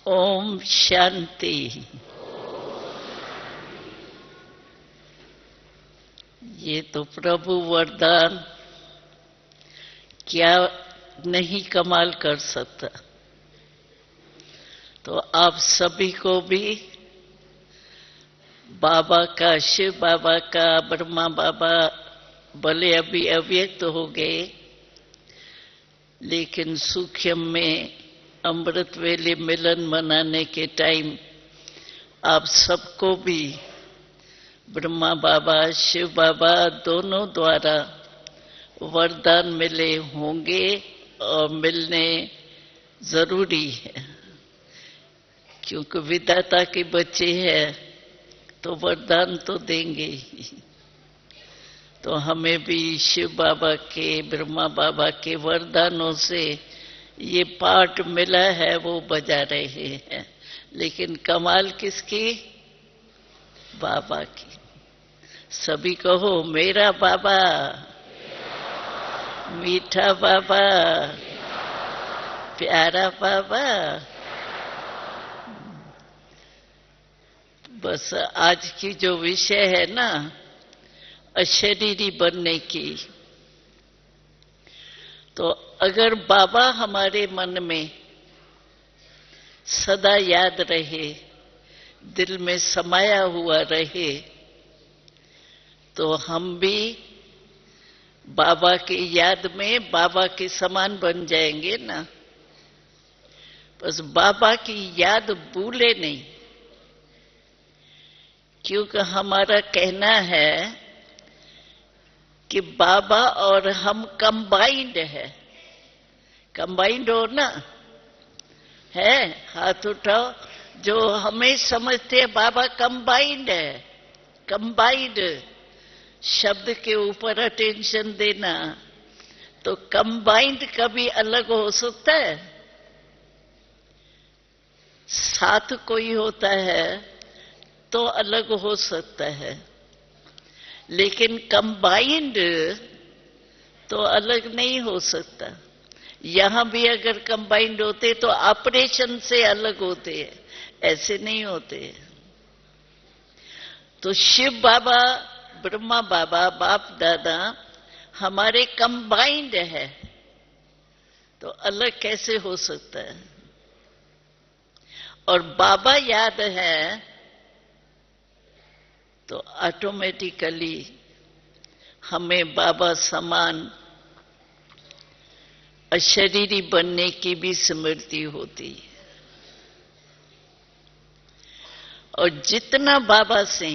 ओम शांति। ये तो प्रभु वरदान क्या नहीं कमाल कर सकता। तो आप सभी को भी बाबा का, शिव बाबा का, ब्रह्मा बाबा भले अभी अव्यक्त हो गए, लेकिन सूक्ष्म में अमृत वेले मिलन मनाने के टाइम आप सबको भी ब्रह्मा बाबा, शिव बाबा दोनों द्वारा वरदान मिले होंगे और मिलने जरूरी है, क्योंकि विधाता के बच्चे हैं तो वरदान तो देंगे ही। तो हमें भी शिव बाबा के, ब्रह्मा बाबा के वरदानों से ये पाठ मिला है, वो बजा रहे हैं। लेकिन कमाल किसकी? बाबा की। सभी कहो मेरा बाबा, मीठा बाबा, प्यारा बाबा। बस आज की जो विषय है ना, अशरीरी बनने की, तो अगर बाबा हमारे मन में सदा याद रहे, दिल में समाया हुआ रहे, तो हम भी बाबा की याद में बाबा के समान बन जाएंगे ना। बस बाबा की याद भूले नहीं, क्योंकि हमारा कहना है कि बाबा और हम कंबाइंड है। कंबाइंड हो ना, है? हाथ उठाओ जो हमें समझते हैं बाबा कंबाइंड है। कंबाइंड शब्द के ऊपर अटेंशन देना। तो कंबाइंड कभी अलग हो सकता है? साथ कोई होता है तो अलग हो सकता है, लेकिन कंबाइंड तो अलग नहीं हो सकता। यहां भी अगर कंबाइंड होते तो ऑपरेशन से अलग होते हैं, ऐसे नहीं होते। तो शिव बाबा, ब्रह्मा बाबा, बाप दादा हमारे कंबाइंड है, तो अलग कैसे हो सकता है? और बाबा याद है तो ऑटोमेटिकली हमें बाबा समान अशरीरी बनने की भी स्मृति होती है। और जितना बाबा से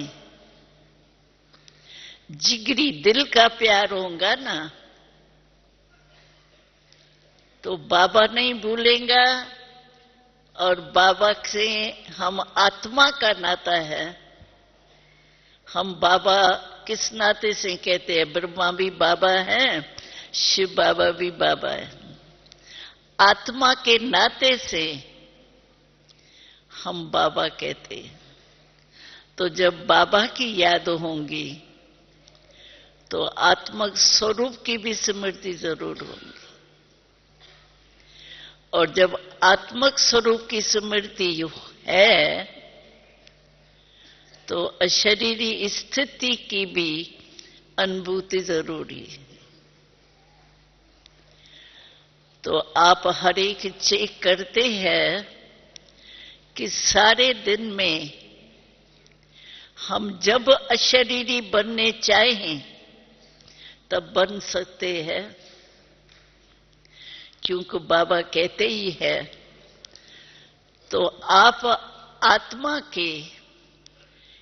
जिगरी दिल का प्यार होगा ना, तो बाबा नहीं भूलेगा। और बाबा से हम आत्मा का नाता है। हम बाबा किस नाते से कहते हैं? ब्रह्मा भी बाबा है, शिव बाबा भी बाबा है। आत्मा के नाते से हम बाबा कहते हैं। तो जब बाबा की याद होंगी तो आत्मक स्वरूप की भी स्मृति जरूर होगी। और जब आत्मक स्वरूप की स्मृति है तो अशरीरी स्थिति की भी अनुभूति जरूरी है। तो आप हर एक चेक करते हैं कि सारे दिन में हम जब अशरीरी बनने चाहें तब बन सकते हैं, क्योंकि बाबा कहते ही है। तो आप आत्मा के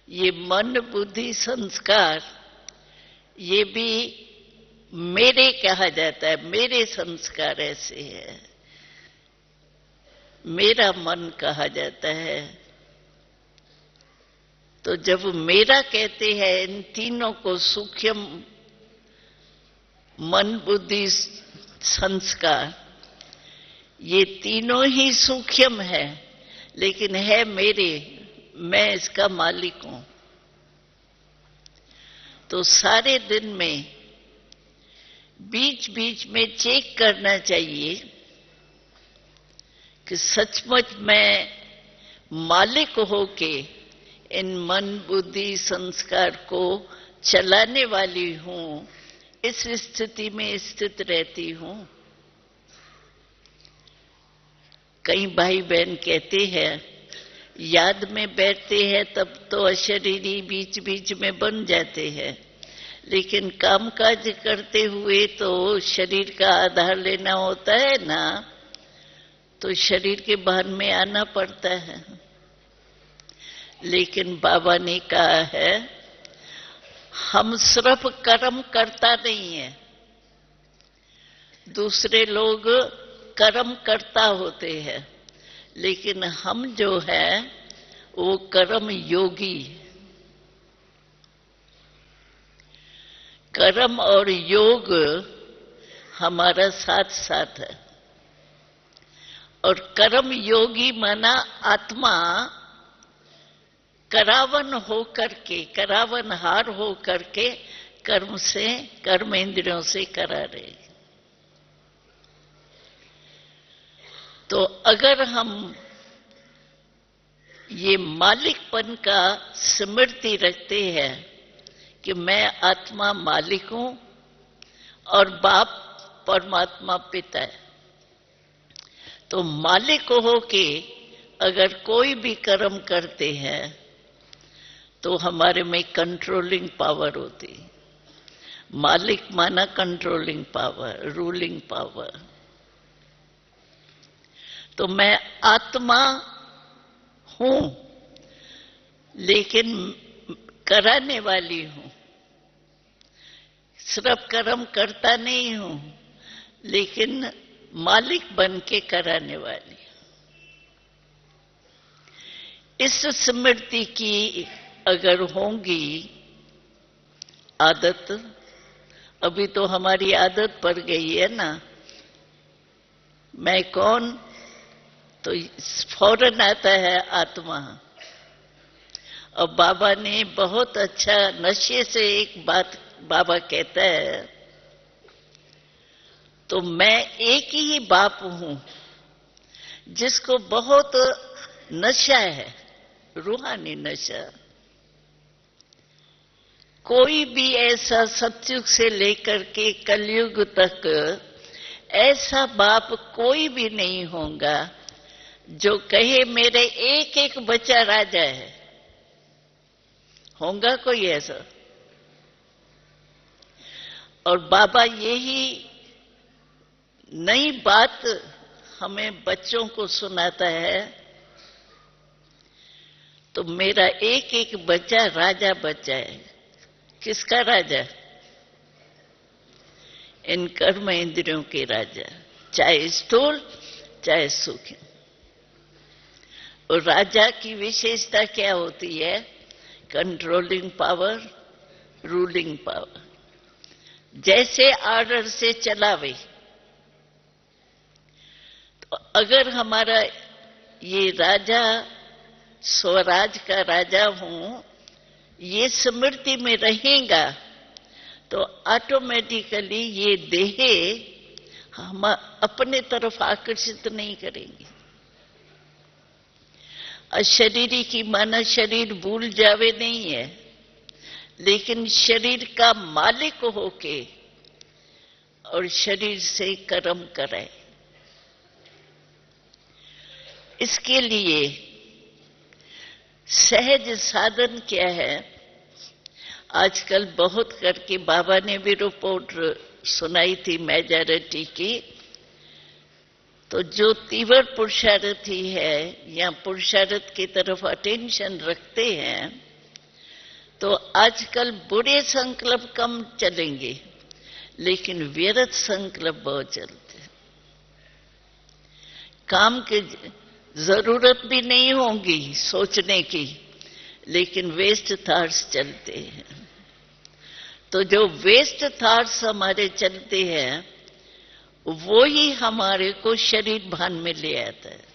ये मन, बुद्धि, संस्कार, ये भी मेरे कहा जाता है। मेरे संस्कार ऐसे है, मेरा मन कहा जाता है। तो जब मेरा कहते हैं, इन तीनों को सूक्ष्म मन, बुद्धि, संस्कार, ये तीनों ही सूक्ष्म है, लेकिन है मेरे, मैं इसका मालिक हूं। तो सारे दिन में बीच बीच में चेक करना चाहिए कि सचमुच मैं मालिक होके इन मन बुद्धि संस्कार को चलाने वाली हूं, इस स्थिति में स्थित रहती हूं। कई भाई बहन कहते हैं याद में बैठते हैं तब तो अशरीरी बीच बीच में बन जाते हैं, लेकिन कामकाज करते हुए तो शरीर का आधार लेना होता है ना, तो शरीर के भान में आना पड़ता है। लेकिन बाबा ने कहा है हम सिर्फ कर्म करता नहीं है, दूसरे लोग कर्म करता होते हैं, लेकिन हम जो है वो कर्म योगी। कर्म और योग हमारा साथ साथ है, और कर्म योगी माना आत्मा करावन हो करके, करावनहार हो करके कर्म से, कर्म इंद्रियों से करा रहे। तो अगर हम ये मालिकपन का स्मृति रखते हैं कि मैं आत्मा मालिक हूं और बाप परमात्मा पिता है, तो मालिक हो के अगर कोई भी कर्म करते हैं तो हमारे में कंट्रोलिंग पावर होती। मालिक माना कंट्रोलिंग पावर, रूलिंग पावर। तो मैं आत्मा हूं लेकिन कराने वाली हूं, सिर्फ कर्म करता नहीं हूं लेकिन मालिक बन के कराने वाली। इस स्मृति की अगर होंगी आदत, अभी तो हमारी आदत पड़ गई है ना, मैं कौन, तो फौरन आता है आत्मा। और बाबा ने बहुत अच्छा, नशे से एक बात बाबा कहता है, तो मैं एक ही बाप हूं जिसको बहुत नशा है, रूहानी नशा। कोई भी ऐसा सतयुग से लेकर के कलयुग तक ऐसा बाप कोई भी नहीं होगा जो कहे मेरे एक एक बच्चा राजा है। होगा कोई ऐसा? और बाबा यही नई बात हमें बच्चों को सुनाता है, तो मेरा एक एक बच्चा राजा बच्चा है। किसका राजा? इन कर्म इंद्रियों के राजा, चाहे स्थूल चाहे सूक्ष्म। और राजा की विशेषता क्या होती है? Controlling power, ruling power. जैसे आर्डर से चलावे। तो अगर हमारा ये राजा, स्वराज का राजा हूं, ये स्मृति में रहेगा तो ऑटोमेटिकली ये देह हम अपने तरफ आकर्षित नहीं करेंगे। अशरीरी की माना शरीर भूल जावे नहीं है, लेकिन शरीर का मालिक होके और शरीर से कर्म कराए। इसके लिए सहज साधन क्या है? आजकल बहुत करके बाबा ने भी रिपोर्ट सुनाई थी मेजॉरिटी की, तो जो तीव्र पुरुषार्थी है या पुरुषार्थ की तरफ अटेंशन रखते हैं, तो आजकल बुरे संकल्प कम चलेंगे लेकिन व्यर्थ संकल्प बहुत चलते हैं। काम की जरूरत भी नहीं होगी सोचने की, लेकिन वेस्ट थॉट्स चलते हैं। तो जो वेस्ट थॉट्स हमारे चलते हैं वो ही हमारे को शरीर भान में ले आता है।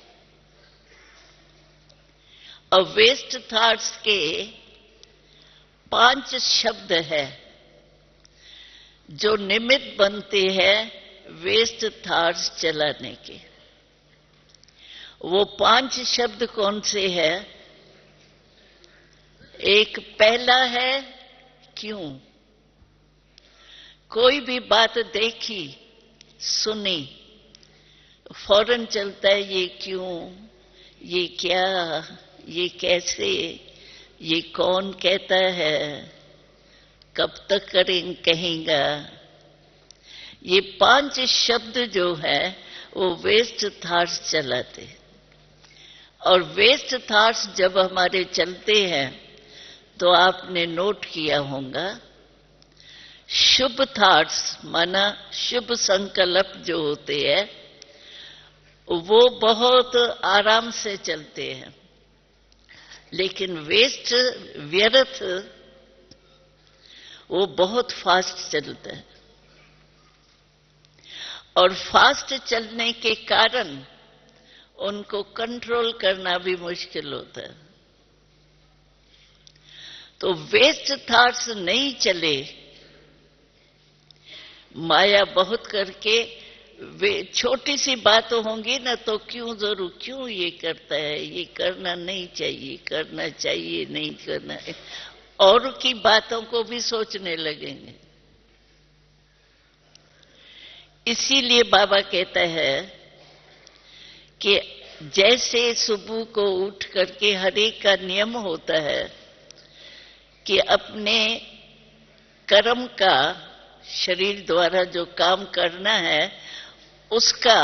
और वेस्ट थॉट्स के 5 शब्द है जो निमित्त बनते हैं वेस्ट थॉट्स चलाने के। वो 5 शब्द कौन से है? एक पहला है क्यों। कोई भी बात देखी सुनी फौरन चलता है ये क्यों, ये क्या, ये कैसे, ये कौन कहता है, कब तक कहेगा। ये 5 शब्द जो है वो वेस्ट थॉट्स चलाते। और वेस्ट थॉट्स जब हमारे चलते हैं तो आपने नोट किया होगा, शुभ थॉट्स माना शुभ संकल्प जो होते हैं वो बहुत आराम से चलते हैं, लेकिन वेस्ट व्यर्थ वो बहुत फास्ट चलता है। और फास्ट चलने के कारण उनको कंट्रोल करना भी मुश्किल होता है। तो वेस्ट थॉट्स नहीं चले, माया बहुत करके वे छोटी सी बात होंगी ना तो क्यों जरूर, क्यों ये करता है, ये करना नहीं चाहिए, करना चाहिए, नहीं करना है, और की बातों को भी सोचने लगेंगे। इसीलिए बाबा कहता है कि जैसे सुबह को उठ करके हर एक का नियम होता है कि अपने कर्म का शरीर द्वारा जो काम करना है उसका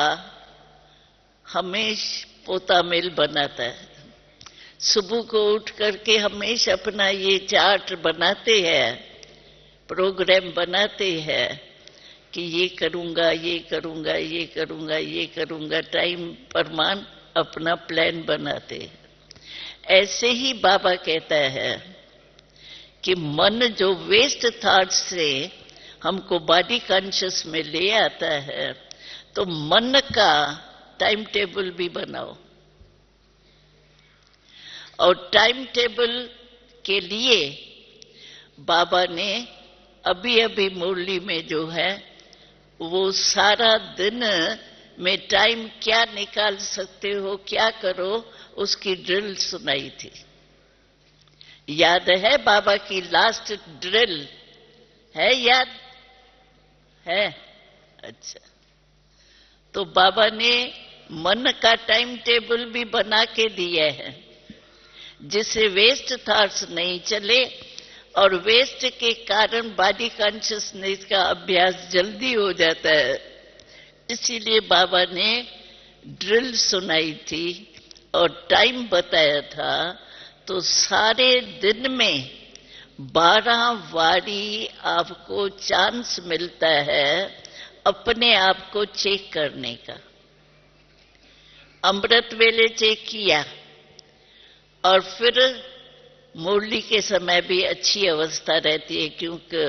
हमेशा पोतामेल बनाता है। सुबह को उठ करके हमेशा अपना ये चार्ट बनाते हैं, प्रोग्राम बनाते हैं कि ये करूंगा, ये करूंगा, ये करूंगा, ये करूंगा, टाइम प्रमाण अपना प्लान बनाते हैं। ऐसे ही बाबा कहता है कि मन जो वेस्ट थॉट्स से हमको बॉडी कॉन्शियस में ले आता है, तो मन का टाइम टेबल भी बनाओ। और टाइम टेबल के लिए बाबा ने अभी अभी मुरली में जो है वो सारा दिन में टाइम क्या निकाल सकते हो, क्या करो, उसकी ड्रिल सुनाई थी। याद है बाबा की लास्ट ड्रिल है? याद है? अच्छा, तो बाबा ने मन का टाइम टेबल भी बना के दिया है जिससे वेस्ट थॉट्स नहीं चले और वेस्ट के कारण बॉडी कॉन्शियसनेस का अभ्यास जल्दी हो जाता है। इसीलिए बाबा ने ड्रिल सुनाई थी और टाइम बताया था। तो सारे दिन में 12 बारी आपको चांस मिलता है अपने आप को चेक करने का। अमृत वेले चेक किया और फिर मुरली के समय भी अच्छी अवस्था रहती है क्योंकि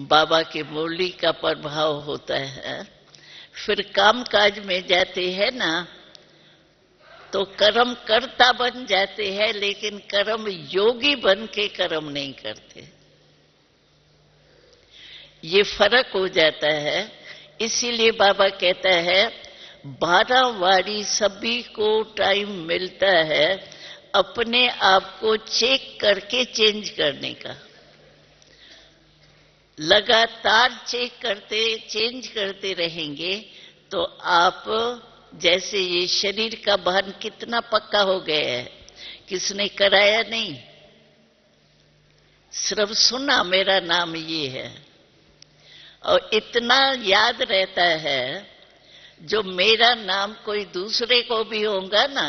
बाबा के मुरली का प्रभाव होता है। फिर काम काज में जाते हैं ना तो कर्म करता बन जाते हैं, लेकिन कर्म योगी बन के कर्म नहीं करते। ये फर्क हो जाता है। इसीलिए बाबा कहता है 12 बारी सभी को टाइम मिलता है अपने आप को चेक करके चेंज करने का। लगातार चेक करते चेंज करते रहेंगे तो आप जैसे ये शरीर का भान कितना पक्का हो गया है, किसने कराया नहीं, सिर्फ सुना मेरा नाम ये है। और इतना याद रहता है जो मेरा नाम कोई दूसरे को भी होगा ना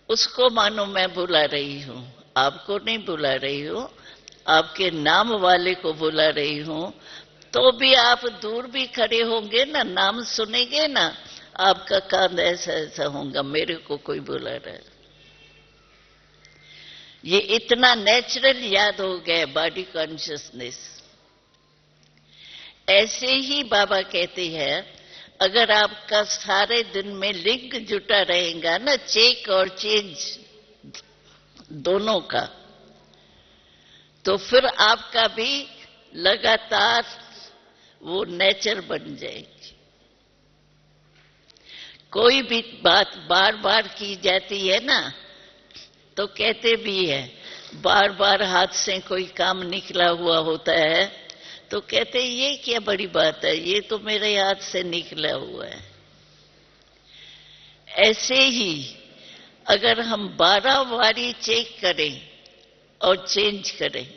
उसको मानो मैं बुला रही हूं, आपको नहीं बुला रही हूं, आपके नाम वाले को बुला रही हूं। तो भी आप दूर भी खड़े होंगे ना, नाम सुनेंगे ना, आपका काम ऐसा ऐसा होगा, मेरे को कोई बुला रहा है। ये इतना नेचुरल याद हो गया बॉडी कॉन्शियसनेस। ऐसे ही बाबा कहते हैं अगर आपका सारे दिन में लिंक जुटा रहेगा ना, चेक और चेंज दोनों का, तो फिर आपका भी लगातार वो नेचर बन जाएगी। कोई भी बात बार बार की जाती है ना, तो कहते भी है, बार बार हाथ से कोई काम निकला हुआ होता है तो कहते ये क्या बड़ी बात है, ये तो मेरे हाथ से निकला हुआ है। ऐसे ही अगर हम 12 बारी चेक करें और चेंज करें,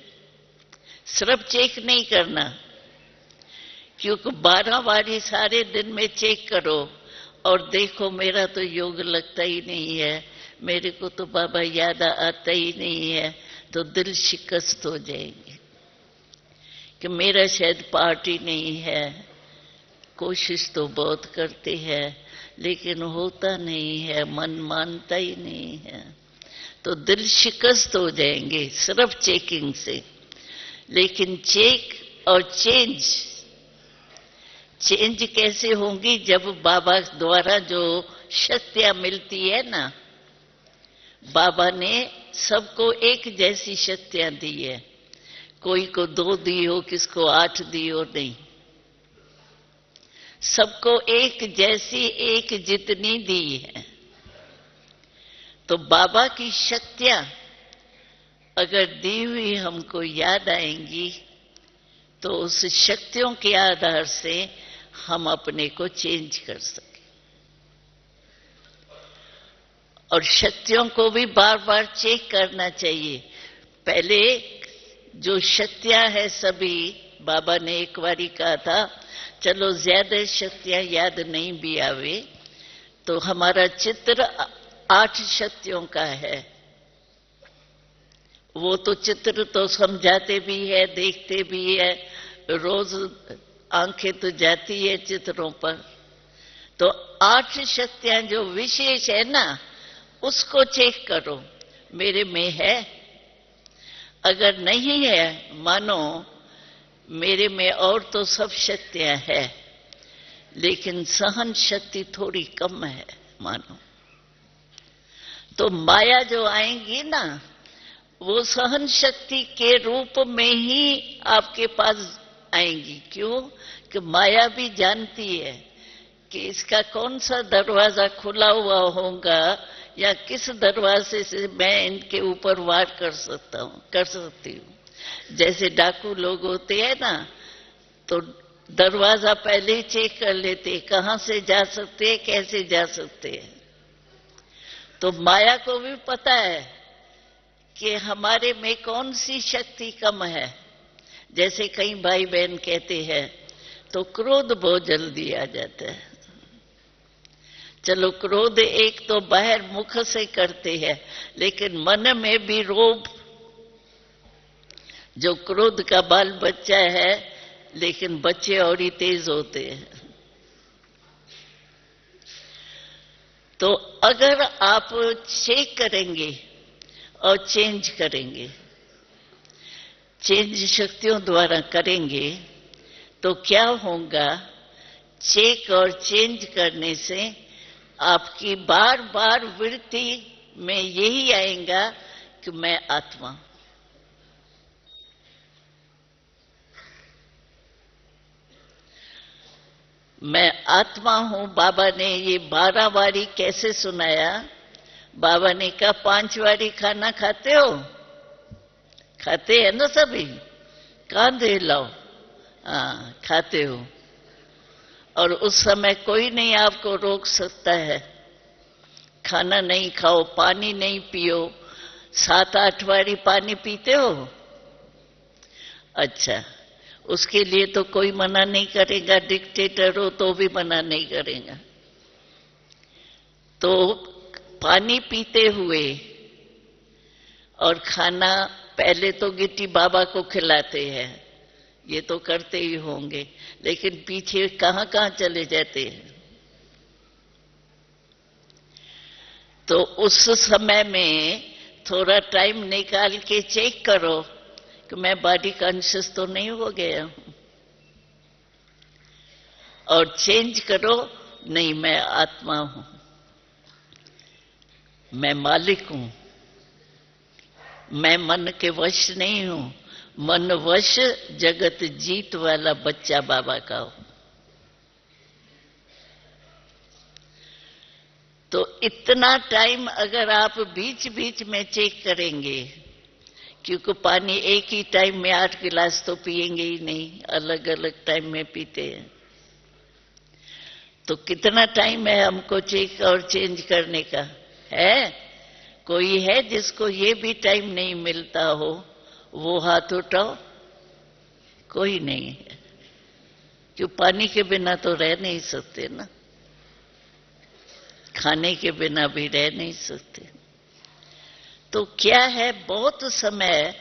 सिर्फ चेक नहीं करना, क्योंकि 12 बारी सारे दिन में चेक करो और देखो मेरा तो योग लगता ही नहीं है, मेरे को तो बाबा याद आता ही नहीं है, तो दिल शिकस्त हो जाएगी कि मेरा शायद पार्ट ही नहीं है, कोशिश तो बहुत करते हैं लेकिन होता नहीं है, मन मानता ही नहीं है, तो दिल शिकस्त हो जाएंगे सिर्फ चेकिंग से। लेकिन चेक और चेंज कैसे होंगी, जब बाबा द्वारा जो शक्तियां मिलती है ना, बाबा ने सबको एक जैसी शक्तियां दी है, कोई को 2 दी हो, किसको 8 दी हो, नहीं, सबको एक जैसी, एक जितनी दी है। तो बाबा की शक्तियां अगर दी हुई हमको याद आएंगी तो उस शक्तियों के आधार से हम अपने को चेंज कर सकें। और शक्तियों को भी बार बार चेक करना चाहिए। पहले जो शक्तियां हैं सभी, बाबा ने एक बारी कहा था चलो ज्यादा शक्तियां याद नहीं भी आवे तो हमारा चित्र 8 शक्तियों का है, वो तो चित्र तो समझाते भी है, देखते भी है, रोज आंखें तो जाती है चित्रों पर। तो 8 शक्तियां जो विशेष है ना, उसको चेक करो मेरे में है। अगर नहीं है, मानो मेरे में और तो सब शक्तियां हैं लेकिन सहन शक्ति थोड़ी कम है मानो, तो माया जो आएंगी ना, वो सहन शक्ति के रूप में ही आपके पास आएंगी। क्यों? कि माया भी जानती है कि इसका कौन सा दरवाजा खुला हुआ होगा या किस दरवाजे से मैं इनके ऊपर वार कर सकती हूँ। जैसे डाकू लोग होते हैं ना, तो दरवाजा पहले ही चेक कर लेते, कहां से जा सकते हैं, कैसे जा सकते हैं। तो माया को भी पता है कि हमारे में कौन सी शक्ति कम है। जैसे कई भाई बहन कहते हैं तो क्रोध बहुत जल्दी आ जाता है। चलो क्रोध एक तो बाहर मुख से करते हैं, लेकिन मन में भी रोब, जो क्रोध का बाल बच्चा है, लेकिन बच्चे और ही तेज होते हैं। तो अगर आप चेक करेंगे और चेंज करेंगे, चेंज शक्तियों द्वारा करेंगे, तो क्या होगा, चेक और चेंज करने से आपकी बार बार वृत्ति में यही आएगा कि मैं आत्मा, मैं आत्मा हूं। बाबा ने ये 12 बारी कैसे सुनाया? बाबा ने कहा 5 बारी खाना खाते हो, खाते हैं ना सभी, कहां दे लाओ, हाँ खाते हो, और उस समय कोई नहीं आपको रोक सकता है। खाना नहीं खाओ, पानी नहीं पियो, 7-8 बारी पानी पीते हो, अच्छा, उसके लिए तो कोई मना नहीं करेगा, डिक्टेटर हो तो भी मना नहीं करेगा। तो पानी पीते हुए और खाना, पहले तो गिट्टी बाबा को खिलाते हैं, ये तो करते ही होंगे, लेकिन पीछे कहां कहां चले जाते हैं। तो उस समय में थोड़ा टाइम निकाल के चेक करो कि मैं बॉडी कॉन्शियस तो नहीं हो गया हूं, और चेंज करो, नहीं मैं आत्मा हूं, मैं मालिक हूं, मैं मन के वश नहीं हूं, मन वश जगत जीत वाला बच्चा बाबा का हूं। तो इतना टाइम अगर आप बीच बीच में चेक करेंगे, क्योंकि पानी एक ही टाइम में 8 गिलास तो पिएंगे ही नहीं, अलग अलग टाइम में पीते हैं, तो कितना टाइम है हमको चेक और चेंज करने का? है कोई है जिसको ये भी टाइम नहीं मिलता हो? वो हाथ उठाओ। कोई नहीं है, क्यों? पानी के बिना तो रह नहीं सकते ना, खाने के बिना भी रह नहीं सकते। तो क्या है, बहुत समय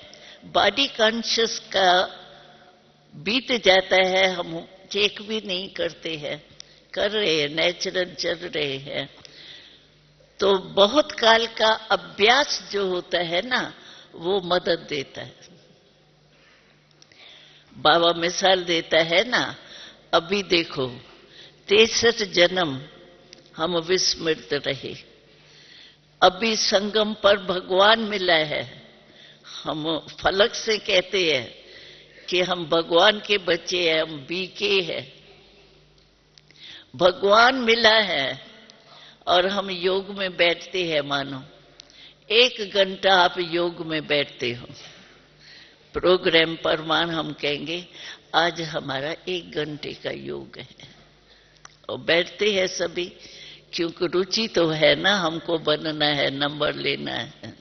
बॉडी कॉन्शियस का बीत जाता है, हम चेक भी नहीं करते हैं, कर रहे हैं, नेचुरल चल रहे हैं। तो बहुत काल का अभ्यास जो होता है ना, वो मदद देता है। बाबा मिसाल देता है ना, अभी देखो 63 जन्म हम विस्मृत रहे, अभी संगम पर भगवान मिला है। हम फलक से कहते हैं कि हम भगवान के बच्चे हैं, हम बीके हैं। भगवान मिला है और हम योग में बैठते हैं। मानो 1 घंटा आप योग में बैठते हो, प्रोग्राम पर मान हम कहेंगे आज हमारा 1 घंटे का योग है, और बैठते हैं सभी, क्योंकि रुचि तो है ना, हमको बनना है, नंबर लेना है,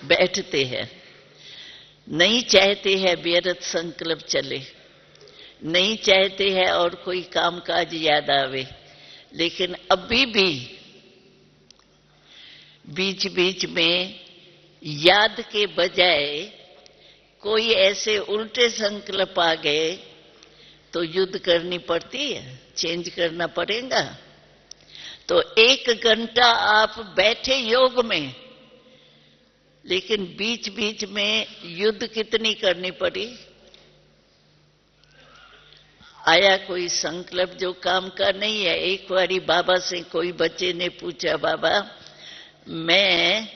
बैठते हैं। नहीं चाहते हैं व्यर्थ संकल्प चले, नहीं चाहते हैं और कोई काम काज याद आवे, लेकिन अभी भी बीच बीच में याद के बजाय कोई ऐसे उल्टे संकल्प आ गए तो युद्ध करनी पड़ती है, चेंज करना पड़ेगा। तो 1 घंटा आप बैठे योग में, लेकिन बीच बीच में युद्ध कितनी करनी पड़ी? आया कोई संकल्प जो काम का नहीं है। एक बारी बाबा से कोई बच्चे ने पूछा, बाबा मैं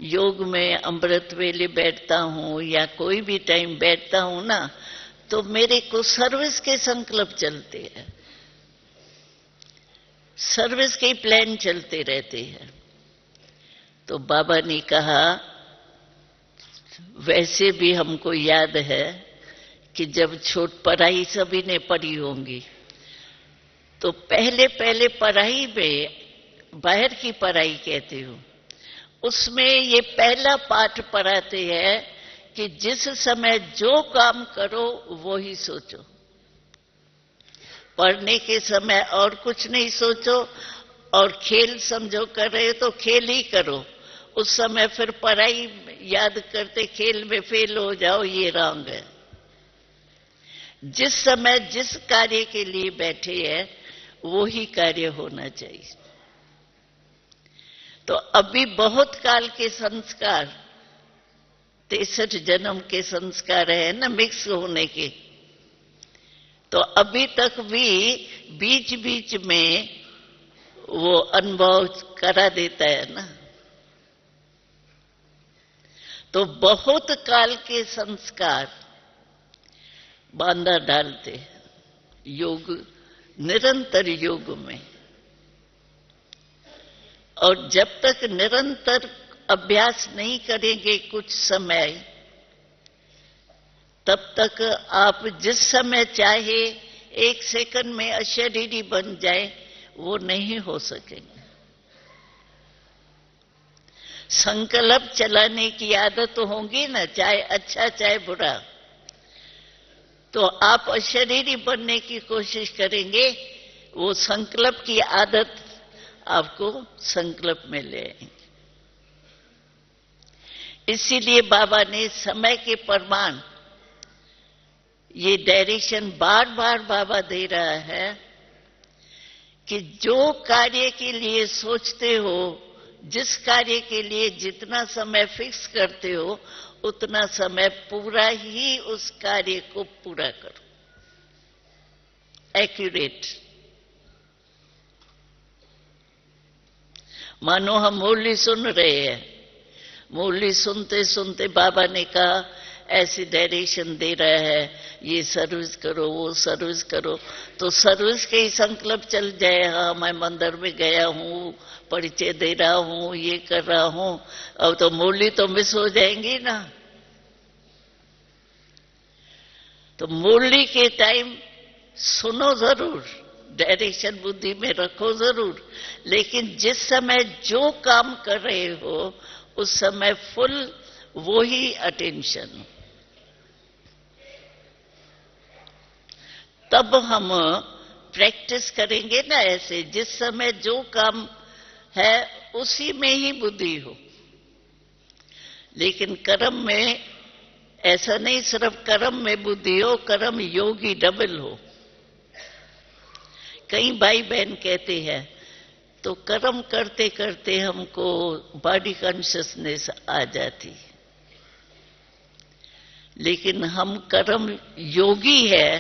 योग में अमृत वेले बैठता हूं या कोई भी टाइम बैठता हूं ना, तो मेरे को सर्विस के संकल्प चलते हैं, सर्विस के प्लान चलते रहते हैं। तो बाबा ने कहा, वैसे भी हमको याद है कि जब छोट पढ़ाई सभी ने पढ़ी होंगी, तो पहले पहले पढ़ाई में, बाहर की पढ़ाई कहते हो, उसमें ये पहला पाठ पढ़ाते हैं कि जिस समय जो काम करो वो ही सोचो। पढ़ने के समय और कुछ नहीं सोचो, और खेल समझो कर रहे हो तो खेल ही करो। उस समय फिर पढ़ाई याद करते खेल में फेल हो जाओ, ये रॉन्ग है। जिस समय जिस कार्य के लिए बैठे हैं वो ही कार्य होना चाहिए। तो अभी बहुत काल के संस्कार, 63 जन्म के संस्कार है ना, मिक्स होने के, तो अभी तक भी बीच बीच में वो अनुभव करा देता है ना। तो बहुत काल के संस्कार बांधा डालते योग, निरंतर योग में। और जब तक निरंतर अभ्यास नहीं करेंगे कुछ समय, तब तक आप जिस समय चाहे 1 सेकंड में अशरीरी बन जाए, वो नहीं हो सकेंगे। संकल्प चलाने की आदत होगी ना, चाहे अच्छा चाहे बुरा, तो आप अशरीरी बनने की कोशिश करेंगे, वो संकल्प की आदत आपको संकल्प में ले आएंगे। इसीलिए बाबा ने समय के प्रमाण, ये डायरेक्शन बार बार बाबा दे रहा है कि जो कार्य के लिए सोचते हो, जिस कार्य के लिए जितना समय फिक्स करते हो, उतना समय पूरा ही उस कार्य को पूरा करो, एक्यूरेट। मानो हम मुरली सुन रहे हैं, मुरली सुनते सुनते बाबा ने कहा ऐसी डायरेक्शन दे रहा है, ये सर्विस करो, वो सर्विस करो, तो सर्विस के ही संकल्प चल जाए। हाँ, मैं मंदिर में गया हूँ, परिचय दे रहा हूँ, ये कर रहा हूँ, अब तो मुरली तो मिस हो जाएंगी ना। तो मुरली के टाइम सुनो जरूर, डायरेक्शन बुद्धि में रखो जरूर, लेकिन जिस समय जो काम कर रहे हो उस समय फुल वो ही अटेंशन। तब हम प्रैक्टिस करेंगे ना ऐसे, जिस समय जो काम है उसी में ही बुद्धि हो। लेकिन कर्म में ऐसा नहीं, सिर्फ कर्म में बुद्धि हो, कर्म योगी डबल हो। कई भाई बहन कहते हैं तो कर्म करते करते हमको बॉडी कॉन्शियसनेस आ जाती, लेकिन हम कर्म योगी है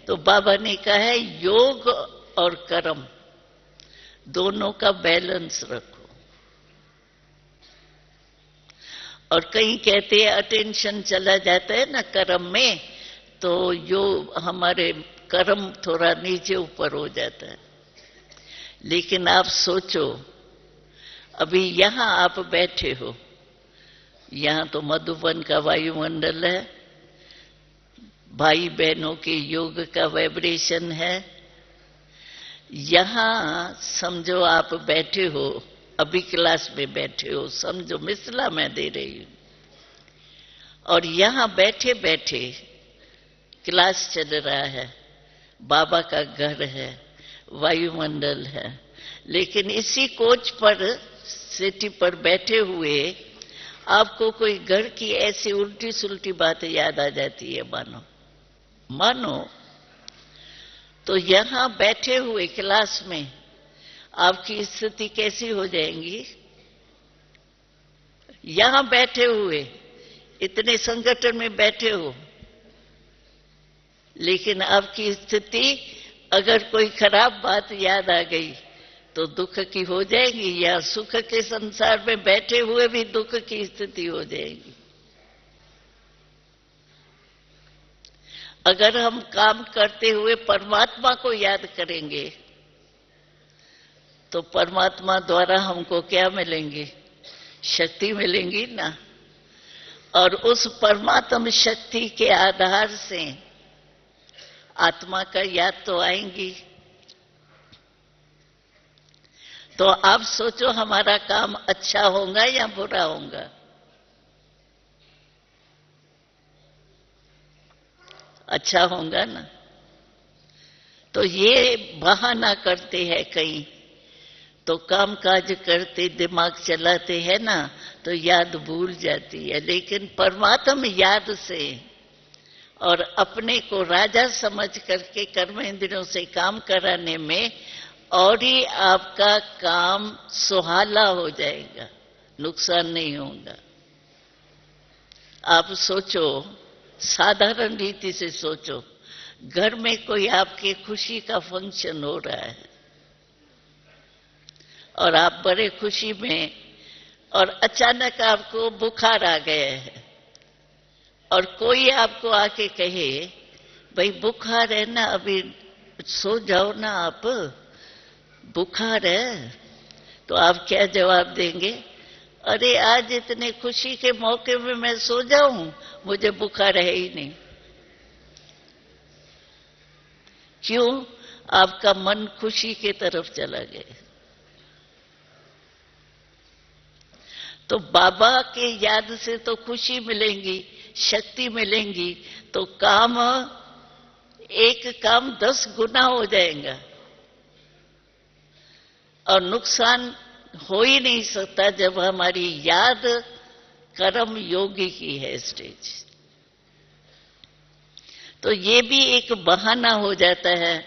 तो बाबा ने कहा है योग और कर्म दोनों का बैलेंस रखो। और कई कहते हैं अटेंशन चला जाता है ना कर्म में, तो यो हमारे कर्म थोड़ा नीचे ऊपर हो जाता है। लेकिन आप सोचो, अभी यहां आप बैठे हो, यहां तो मधुबन का वायुमंडल है, भाई बहनों के योग का वाइब्रेशन है। यहां समझो आप बैठे हो, अभी क्लास में बैठे हो, समझो मिसला मैं दे रही हूं, और यहां बैठे बैठे क्लास चल रहा है, बाबा का घर है, वायुमंडल है, लेकिन इसी कोच पर, सिटी पर बैठे हुए आपको कोई घर की ऐसी उल्टी सुलटी बातें याद आ जाती है, मानो तो यहां बैठे हुए क्लास में आपकी स्थिति कैसी हो जाएगी? यहां बैठे हुए इतने संगठन में बैठे हो, लेकिन आपकी स्थिति अगर कोई खराब बात याद आ गई तो दुख की हो जाएगी, या सुख के संसार में बैठे हुए भी दुख की स्थिति हो जाएगी। अगर हम काम करते हुए परमात्मा को याद करेंगे तो परमात्मा द्वारा हमको क्या मिलेंगे? शक्ति मिलेंगी ना। और उस परमात्म शक्ति के आधार से आत्मा का याद तो आएंगी। तो आप सोचो हमारा काम अच्छा होगा या बुरा होगा? अच्छा होगा ना। तो ये बहाना करते हैं कई, तो काम काज करते दिमाग चलाते हैं ना तो याद भूल जाती है। लेकिन परमात्म याद से और अपने को राजा समझ करके कर्मेंद्रियों से काम कराने में और ही आपका काम सुहाना हो जाएगा, नुकसान नहीं होगा। आप सोचो, साधारण रीति से सोचो, घर में कोई आपके खुशी का फंक्शन हो रहा है और आप बड़े खुशी में, और अचानक आपको बुखार आ गया है और कोई आपको आके कहे भाई बुखार है ना, अभी सो जाओ ना, आप बुखार है, तो आप क्या जवाब देंगे? अरे आज इतने खुशी के मौके में मैं सो जाऊं, मुझे बुखार है ही नहीं। क्यों? आपका मन खुशी की तरफ चला गया। तो बाबा के याद से तो खुशी मिलेंगी, शक्ति मिलेंगी, तो काम, एक काम 10 गुना हो जाएगा। और नुकसान हो ही नहीं सकता जब हमारी याद कर्म योगी की है स्टेज। तो ये भी एक बहाना हो जाता है।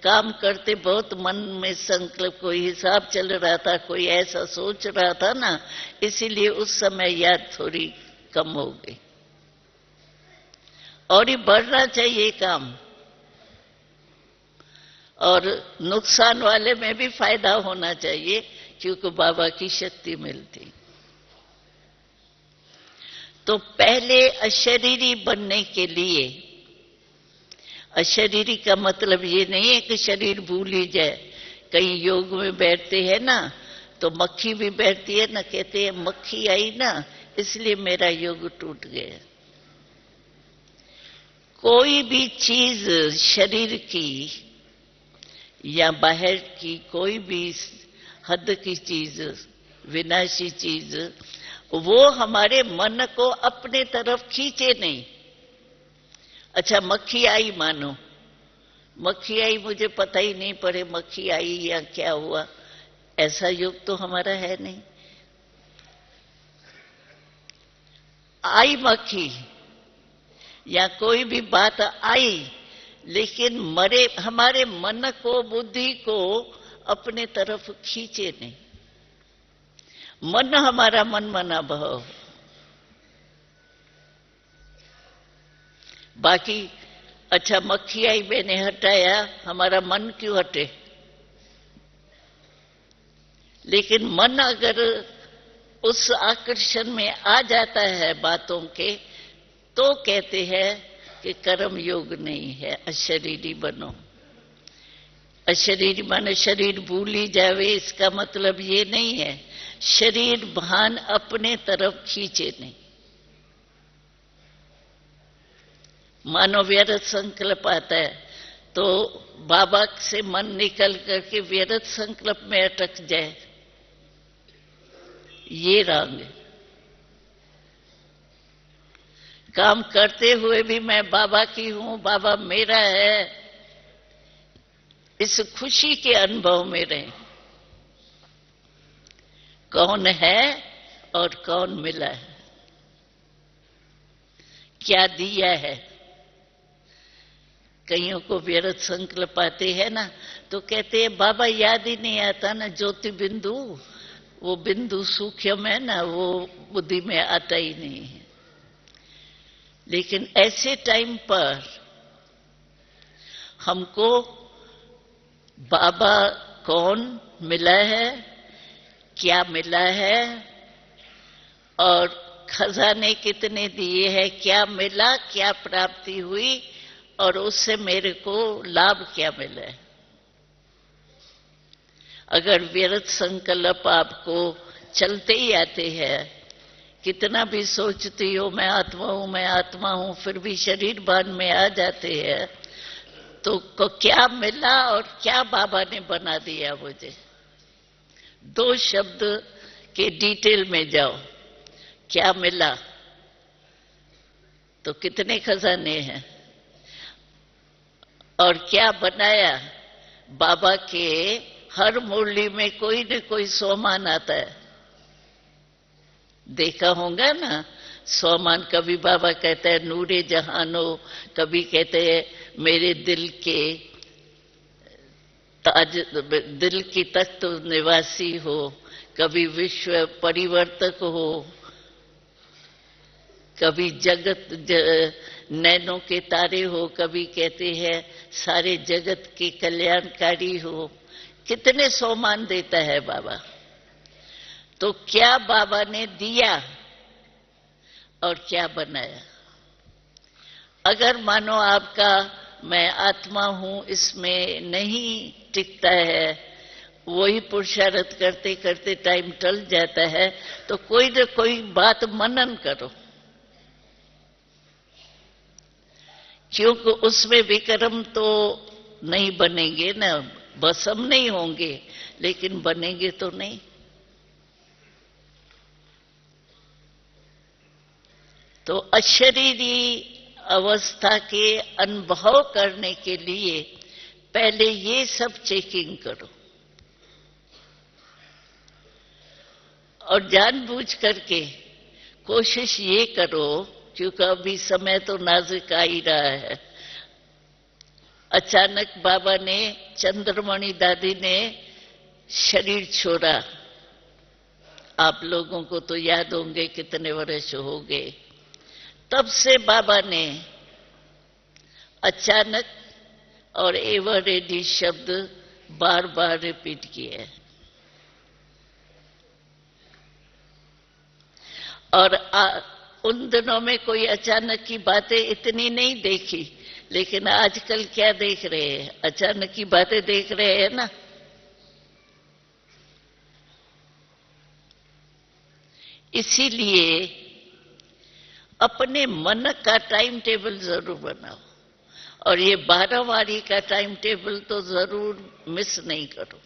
काम करते बहुत मन में संकल्प, कोई हिसाब चल रहा था, कोई ऐसा सोच रहा था ना, इसीलिए उस समय याद थोड़ी कम हो गई। और ये बढ़ना चाहिए काम, और नुकसान वाले में भी फायदा होना चाहिए, क्योंकि बाबा की शक्ति मिलती। तो पहले अशरीरी बनने के लिए, अशरीरी का मतलब ये नहीं है कि शरीर भूल ही जाए। कहीं योग में बैठते हैं ना तो मक्खी भी बैठती है ना, कहते हैं मक्खी आई ना इसलिए मेरा योग टूट गया। कोई भी चीज शरीर की या बाहर की कोई भी हद की चीज, विनाशी चीज, वो हमारे मन को अपने तरफ खींचे नहीं। अच्छा मक्खी आई, मानो मक्खी आई, मुझे पता ही नहीं पड़े मक्खी आई या क्या हुआ, ऐसा योग तो हमारा है नहीं। आई मक्खी या कोई भी बात आई, लेकिन मरे हमारे मन को, बुद्धि को अपने तरफ खींचे नहीं। मन हमारा मनमाना भाव। बाकी अच्छा मक्खी आई, मैंने हटाया, हमारा मन क्यों हटे? लेकिन मन अगर उस आकर्षण में आ जाता है बातों के, तो कहते हैं कि कर्म योग नहीं है, अशरीरी बनो। अशरीरी माने शरीर भूल ही जावे, इसका मतलब ये नहीं है शरीर भान अपने तरफ खींचे नहीं। मानो व्यर्थ संकल्प आता है तो बाबा से मन निकल करके व्यर्थ संकल्प में अटक जाए, ये रंग। काम करते हुए भी मैं बाबा की हूं, बाबा मेरा है, इस खुशी के अनुभव में रहें। कौन है और कौन मिला है, क्या दिया है। कईयों को व्यर्थ संकल्प आते हैं ना तो कहते हैं बाबा याद ही नहीं आता ना, ज्योति बिंदु, वो बिंदु सूक्ष्म है ना, वो बुद्धि में आता ही नहीं है। लेकिन ऐसे टाइम पर हमको बाबा कौन मिला है, क्या मिला है और खजाने कितने दिए हैं, क्या मिला, क्या प्राप्ति हुई और उससे मेरे को लाभ क्या मिला है। अगर व्यर्थ संकल्प आपको चलते ही आते हैं, कितना भी सोचती हो मैं आत्मा हूं, मैं आत्मा हूं, फिर भी शरीर भान में आ जाते हैं, तो को क्या मिला और क्या बाबा ने बना दिया मुझे। दो शब्द के डिटेल में जाओ, क्या मिला तो कितने खजाने हैं और क्या बनाया। बाबा के हर मुरली में कोई न कोई सोमान आता है, देखा होगा ना। सोमान कभी बाबा कहता है नूरे जहानो, कभी कहते हैं मेरे दिल के ताज, दिल की तख्त निवासी हो, कभी विश्व परिवर्तक हो, कभी जगत नैनों के तारे हो, कभी कहते हैं सारे जगत के कल्याणकारी हो। कितने सोमान देता है बाबा। तो क्या बाबा ने दिया और क्या बनाया। अगर मानो आपका मैं आत्मा हूं इसमें नहीं टिकता है, वही पुरुषार्थ करते करते टाइम टल जाता है, तो कोई न कोई बात मनन करो, क्योंकि उसमें विक्रम तो नहीं बनेंगे ना, भस्म नहीं होंगे, लेकिन बनेंगे तो नहीं। तो अशरीरी अवस्था के अनुभव करने के लिए पहले ये सब चेकिंग करो और जानबूझ करके कोशिश ये करो, क्योंकि अभी समय तो नाजुक आ ही रहा है। अचानक बाबा ने, चंद्रमणि दादी ने शरीर छोड़ा। आप लोगों को तो याद होंगे कितने वर्ष हो गए। तब से बाबा ने अचानक और एवर रेडी शब्द बार बार रिपीट किए और उन दिनों में कोई अचानक की बातें इतनी नहीं देखी, लेकिन आजकल क्या देख रहे हैं? अचानक की बातें देख रहे हैं ना। इसीलिए अपने मन का टाइम टेबल जरूर बनाओ, और ये 12वारी का टाइम टेबल तो जरूर मिस नहीं करो।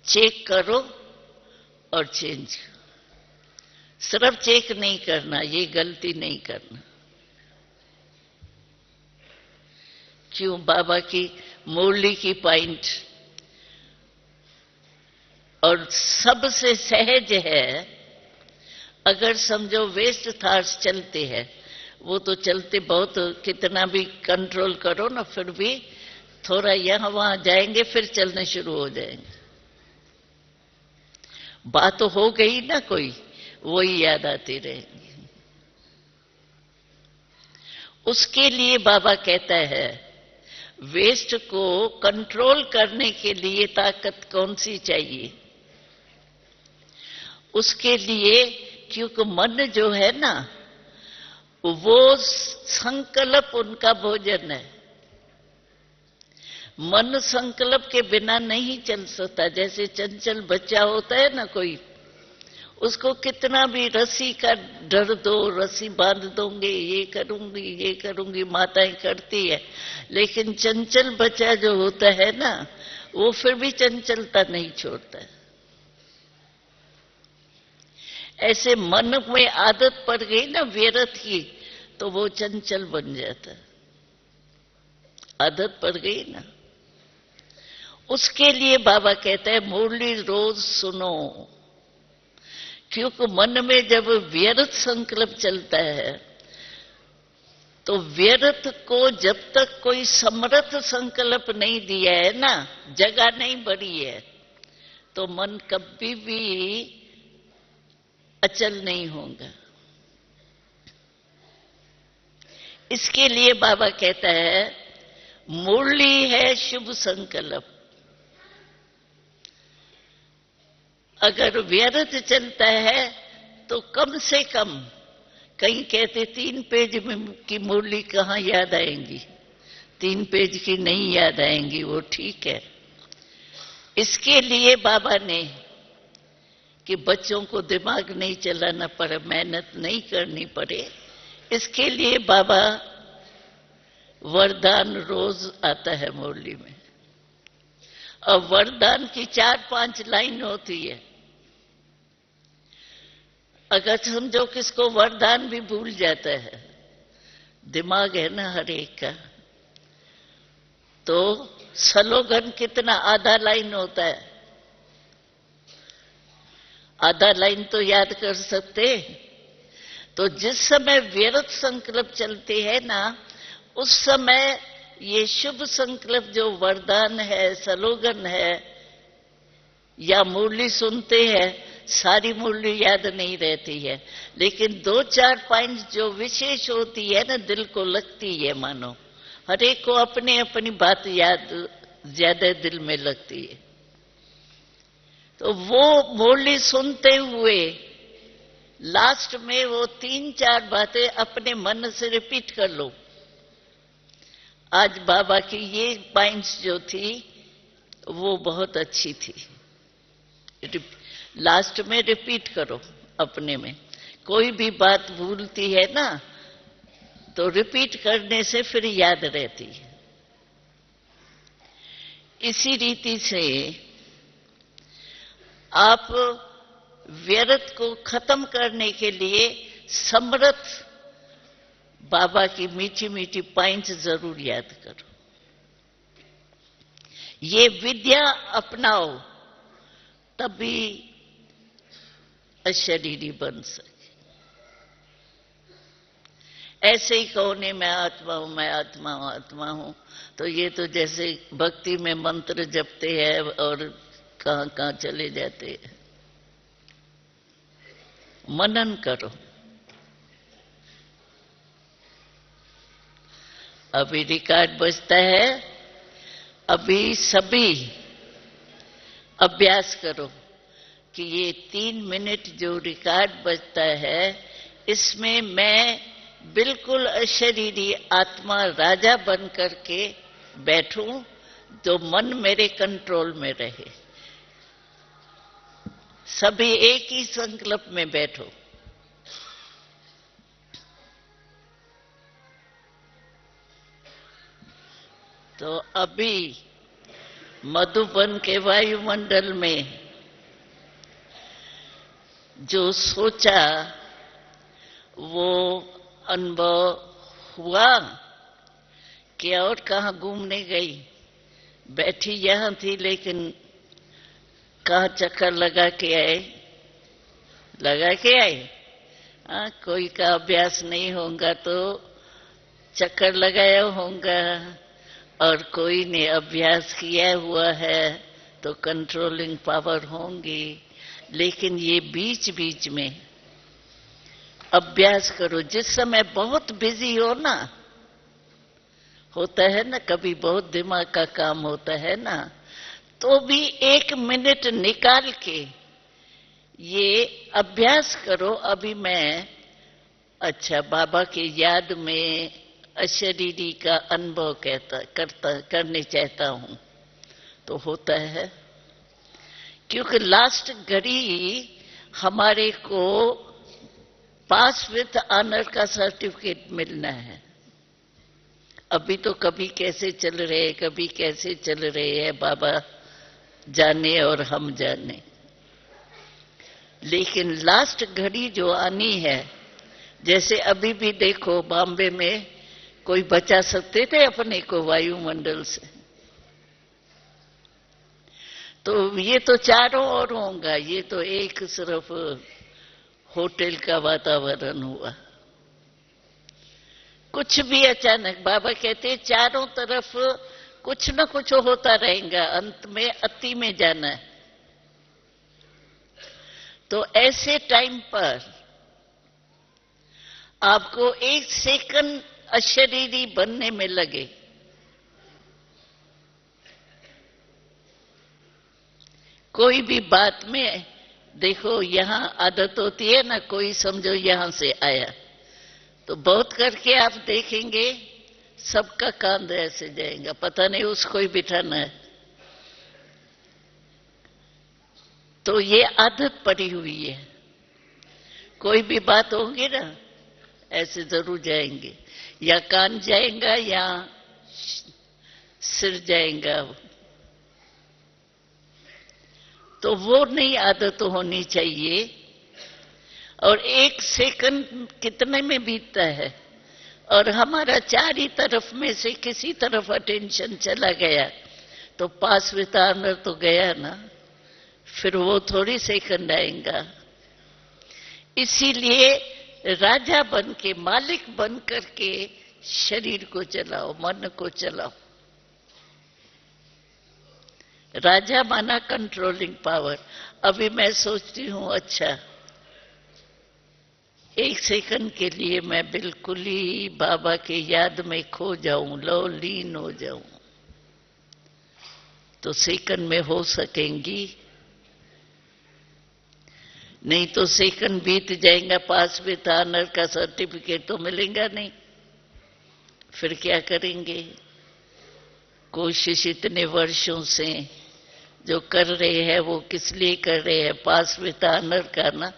चेक करो और चेंज करो। सिर्फ चेक नहीं करना, ये गलती नहीं करना। क्यों? बाबा की मुरली की पॉइंट और सबसे सहज है। अगर समझो वेस्ट थॉट्स चलते हैं, वो तो चलते बहुत, कितना भी कंट्रोल करो ना, फिर भी थोड़ा यहां वहां जाएंगे, फिर चलने शुरू हो जाएंगे। बात तो हो गई ना कोई, वही याद आती रहेगी। उसके लिए बाबा कहता है, वेस्ट को कंट्रोल करने के लिए ताकत कौन सी चाहिए? उसके लिए, क्योंकि मन जो है ना, वो संकल्प उनका भोजन है। मन संकल्प के बिना नहीं चल सकता। जैसे चंचल बच्चा होता है ना कोई, उसको कितना भी रस्सी का डर दो, रस्सी बांध दोगे, ये करूंगी माताएं करती है, लेकिन चंचल बच्चा जो होता है ना, वो फिर भी चंचलता नहीं छोड़ता है। ऐसे मन में आदत पड़ गई ना व्यर्थ की, तो वो चंचल बन जाता है। आदत पड़ गई ना। उसके लिए बाबा कहते हैं, मुरली रोज सुनो। क्योंकि मन में जब व्यर्थ संकल्प चलता है, तो व्यर्थ को जब तक कोई समर्थ संकल्प नहीं दिया है ना, जगह नहीं बढ़ी है, तो मन कभी भी अचल नहीं होगा। इसके लिए बाबा कहता है, मुरली है शुभ संकल्प। अगर व्यर्थ चलता है तो कम से कम, कहीं कहते 3 पेज में की मुरली कहां याद आएंगी, 3 पेज की नहीं याद आएंगी, वो ठीक है। इसके लिए बाबा ने कि बच्चों को दिमाग नहीं चलाना पड़े, मेहनत नहीं करनी पड़े, इसके लिए बाबा वरदान रोज आता है मुरली में। और वरदान की 4-5 लाइन होती है। अगर समझो किसको वरदान भी भूल जाता है, दिमाग है ना हर एक का, तो स्लोगन कितना, आधा लाइन होता है। आधा लाइन तो याद कर सकते। तो जिस समय व्यर्थ संकल्प चलते हैं ना, उस समय ये शुभ संकल्प जो वरदान है, स्लोगन है, या मुरली सुनते हैं, सारी मुरली याद नहीं रहती है, लेकिन 2-4 पॉइंट जो विशेष होती है ना, दिल को लगती है। मानो हर एक को अपनी अपनी बात याद ज्यादा दिल में लगती है। तो वो मुरली सुनते हुए लास्ट में वो 3-4 बातें अपने मन से रिपीट कर लो। आज बाबा की ये पॉइंट्स जो थी वो बहुत अच्छी थी। लास्ट में रिपीट करो अपने में। कोई भी बात भूलती है ना, तो रिपीट करने से फिर याद रहती है। इसी रीति से आप व्यर्थ को खत्म करने के लिए समर्थ बाबा की मीठी मीठी पॉइंट्स जरूर याद करो। ये विद्या अपनाओ, तभी अशरीरी बन सके। ऐसे ही कहो नहीं मैं आत्मा हूं, मैं आत्मा हूं, आत्मा हूं, तो ये तो जैसे भक्ति में मंत्र जपते हैं और कहां कहां चले जाते हैं। मनन करो। अभी रिकॉर्ड बजता है, अभी सभी अभ्यास करो कि ये 3 मिनट जो रिकॉर्ड बजता है, इसमें मैं बिल्कुल अशरीरी आत्मा राजा बन करके बैठूं, तो मन मेरे कंट्रोल में रहे। सभी एक ही संकल्प में बैठो। तो अभी मधुबन के वायुमंडल में जो सोचा वो अनुभव हुआ कि और कहाँ घूमने गई, बैठी यहां थी, लेकिन कहाँ चक्कर लगा के आए। हाँ, कोई का अभ्यास नहीं होगा तो चक्कर लगाया होगा, और कोई ने अभ्यास किया हुआ है तो कंट्रोलिंग पावर होंगी। लेकिन ये बीच बीच में अभ्यास करो। जिस समय बहुत बिजी हो ना, होता है ना, कभी बहुत दिमाग का काम होता है ना, तो भी 1 मिनट निकाल के ये अभ्यास करो। अभी मैं अच्छा बाबा की याद में अशरीरी का अनुभव करने चाहता हूं, तो होता है। क्योंकि लास्ट घड़ी हमारे को पास विद ऑनर का सर्टिफिकेट मिलना है। अभी तो कभी कैसे चल रहे, कभी कैसे चल रहे हैं, बाबा जाने और हम जाने। लेकिन लास्ट घड़ी जो आनी है, जैसे अभी भी देखो बॉम्बे में कोई बचा सकते थे अपने को वायुमंडल से, तो ये तो चारों ओर होगा। ये तो एक सिर्फ होटल का वातावरण हुआ। कुछ भी अचानक, बाबा कहते हैं चारों तरफ कुछ न कुछ होता रहेगा, अंत में अति में जाना है। तो ऐसे टाइम पर आपको 1 सेकंड अशरीरी बनने में लगे, कोई भी बात में देखो, यहां आदत होती है ना, कोई समझो यहां से आया तो बहुत करके आप देखेंगे सबका कांध ऐसे जाएगा, पता नहीं उसको ही बिठाना है। तो ये आदत पड़ी हुई है। कोई भी बात होगी ना, ऐसे जरूर जाएंगे, या कान जाएगा या सिर जाएगा। तो वो नई आदत होनी चाहिए। और 1 सेकंड कितने में बीतता है, और हमारा चारी तरफ में से किसी तरफ अटेंशन चला गया तो पास विद ऑनर तो गया ना, फिर वो थोड़ी सेकंड आएगा। इसीलिए राजा बन के, मालिक बन करके शरीर को चलाओ, मन को चलाओ। राजा माना कंट्रोलिंग पावर। अभी मैं सोचती हूं, अच्छा 1 सेकंड के लिए मैं बिल्कुल ही बाबा की याद में खो जाऊं, लीन हो जाऊं, तो सेकंड में हो सकेंगी? नहीं तो सेकंड बीत जाएगा, पास विद ऑनर का सर्टिफिकेट तो मिलेगा नहीं, फिर क्या करेंगे? कोशिश इतने वर्षों से जो कर रहे हैं वो किस लिए कर रहे हैं? पास विद ऑनर का ना,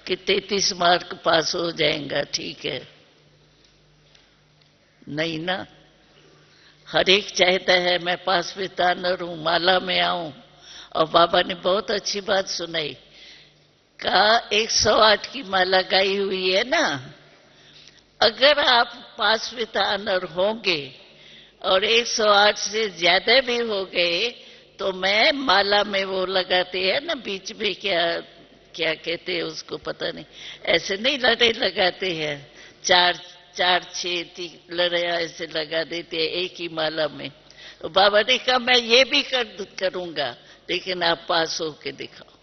कि 33 मार्क पास हो जाएगा, ठीक है? नहीं ना, हर एक चाहता है मैं पास विद ऑनर हूं, माला में आऊं। और बाबा ने बहुत अच्छी बात सुनाई, कहा 108 की माला गाई हुई है ना, अगर आप पास विद ऑनर होंगे और 108 से ज्यादा भी हो गए तो मैं माला में वो लगाते हैं ना बीच में, क्या कहते हैं उसको, पता नहीं, ऐसे नहीं लड़े लगाते हैं, 4-4-6 लड़े ऐसे लगा देते हैं एक ही माला में। तो बाबा ने कहा मैं ये भी करूंगा, लेकिन आप पास होके दिखाओ।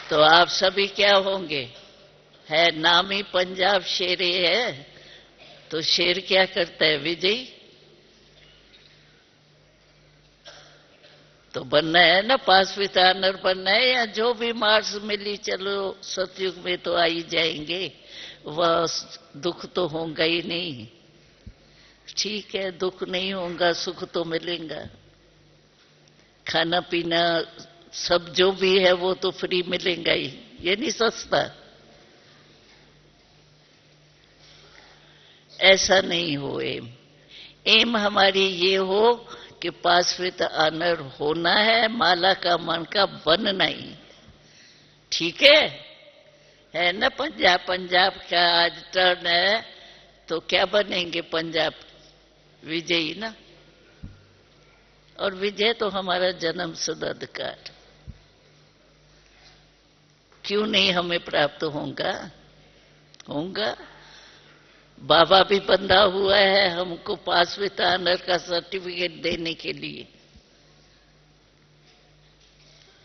तो आप सभी क्या होंगे? है नाम ही पंजाब शेर है, तो शेर क्या करता है? विजयी। तो बनना है ना, पास विद ऑनर बनना है, या जो भी मार्क्स मिली चलो सतयुग में तो आ ही जाएंगे, वह दुख तो होगा ही नहीं। ठीक है, दुख नहीं होगा, सुख तो मिलेगा। खाना पीना सब जो भी है वो तो फ्री मिलेगा ही, ये नहीं सस्ता। ऐसा नहीं हो एम। एम हमारी ये हो कि पास विद ऑनर होना है, माला का मन का बनना ही। ठीक है ना। पंजाब, पंजाब का आज टर्न है, तो क्या बनेंगे पंजाब विजयी ना। और विजय तो हमारा जन्म सिद्ध अधिकार, क्यों नहीं हमें प्राप्त होगा? होगा। बाबा भी बंधा हुआ है हमको पास विद ऑनर का सर्टिफिकेट देने के लिए।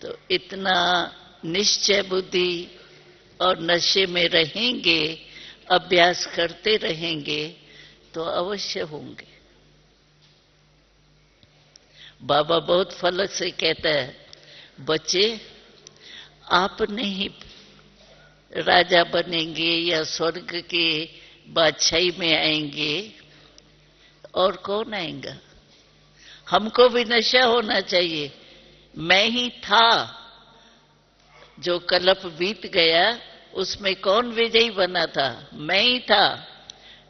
तो इतना निश्चय बुद्धि और नशे में रहेंगे, अभ्यास करते रहेंगे तो अवश्य होंगे। बाबा बहुत फलक से कहता है, बच्चे आप नहीं राजा बनेंगे या स्वर्ग के बादशाही में आएंगे, और कौन आएगा? हमको भी नशा होना चाहिए। मैं ही था, जो कल्प बीत गया उसमें कौन विजयी बना था? मैं ही था,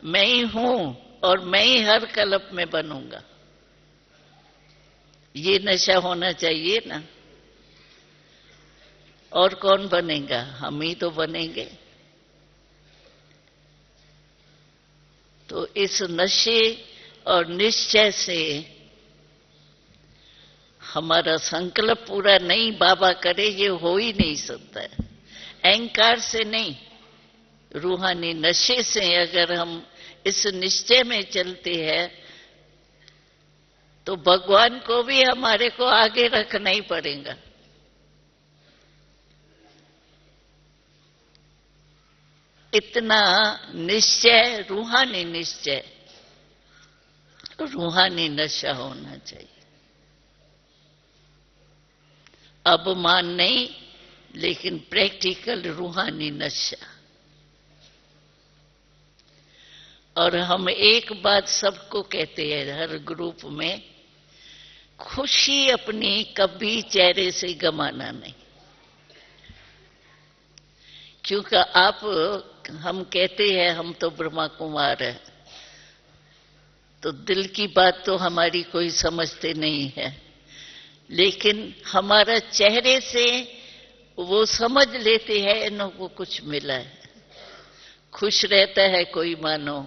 मैं ही हूं, और मैं ही हर कल्प में बनूंगा। ये नशा होना चाहिए ना। और कौन बनेगा? हम ही तो बनेंगे। तो इस नशे और निश्चय से हमारा संकल्प पूरा नहीं बाबा करे, ये हो ही नहीं सकता है। अहंकार से नहीं, रूहानी नशे से अगर हम इस निश्चय में चलते हैं तो भगवान को भी हमारे को आगे रखना ही पड़ेगा। इतना निश्चय, रूहानी निश्चय, रूहानी नशा होना चाहिए। अभिमान नहीं, लेकिन प्रैक्टिकल रूहानी नशा। और हम एक बात सबको कहते हैं हर ग्रुप में, खुशी अपनी कभी चेहरे से गमाना नहीं। क्योंकि आप, हम कहते हैं हम तो ब्रह्मा कुमार है, तो दिल की बात तो हमारी कोई समझते नहीं है, लेकिन हमारा चेहरे से वो समझ लेते हैं इनको कुछ मिला है। खुश रहता है कोई, मानो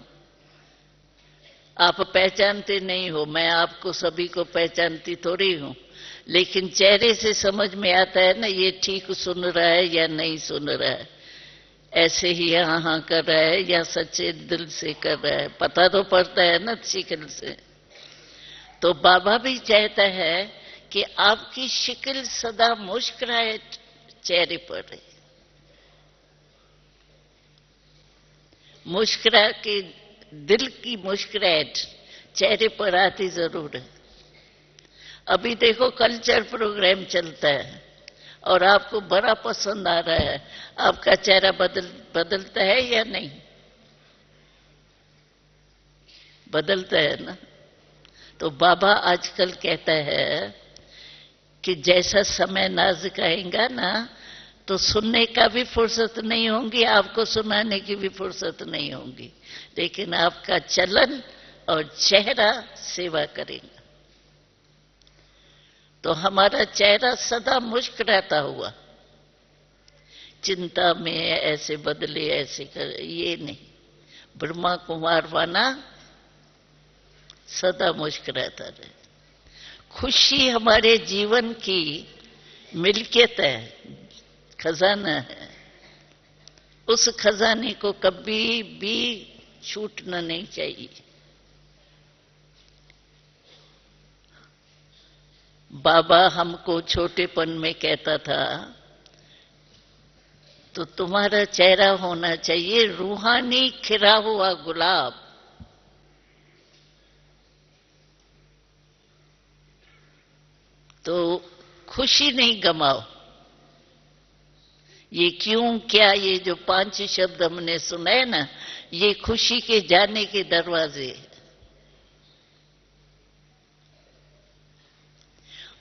आप पहचानते नहीं हो, मैं आपको सभी को पहचानती थोड़ी हूं, लेकिन चेहरे से समझ में आता है ना, ये ठीक सुन रहा है या नहीं सुन रहा है, ऐसे ही हाँ हाँ कर रहा है या सच्चे दिल से कर रहा है, पता तो पड़ता है ना शिकल से। तो बाबा भी चाहता है कि आपकी शिकल सदा मुस्कुराहट चेहरे पर रहे। मुस्कुरा के दिल की मुस्कुराहट चेहरे पर आती जरूर है। अभी देखो कल्चर प्रोग्राम चलता है और आपको बड़ा पसंद आ रहा है, आपका चेहरा बदलता है या नहीं? बदलता है ना। तो बाबा आजकल कहता है कि जैसा समय नाजुक आएगा ना, तो सुनने का भी फुर्सत नहीं होगी, आपको सुनाने की भी फुर्सत नहीं होगी, लेकिन आपका चलन और चेहरा सेवा करेगा। तो हमारा चेहरा सदा मुस्कुराता हुआ, चिंता में ऐसे बदले ऐसे कर, ये नहीं। ब्रह्मा कुमार बना, सदा मुस्कुराता रहे। खुशी हमारे जीवन की मिल्कियत है, खजाना है। उस खजाने को कभी भी छूटना नहीं चाहिए। बाबा हमको छोटेपन में कहता था, तो तुम्हारा चेहरा होना चाहिए रूहानी खिला हुआ गुलाब। तो खुशी नहीं गमाओ। ये क्यों क्या, ये जो 5 शब्द हमने सुनाए ना, ये खुशी के जाने के दरवाजे।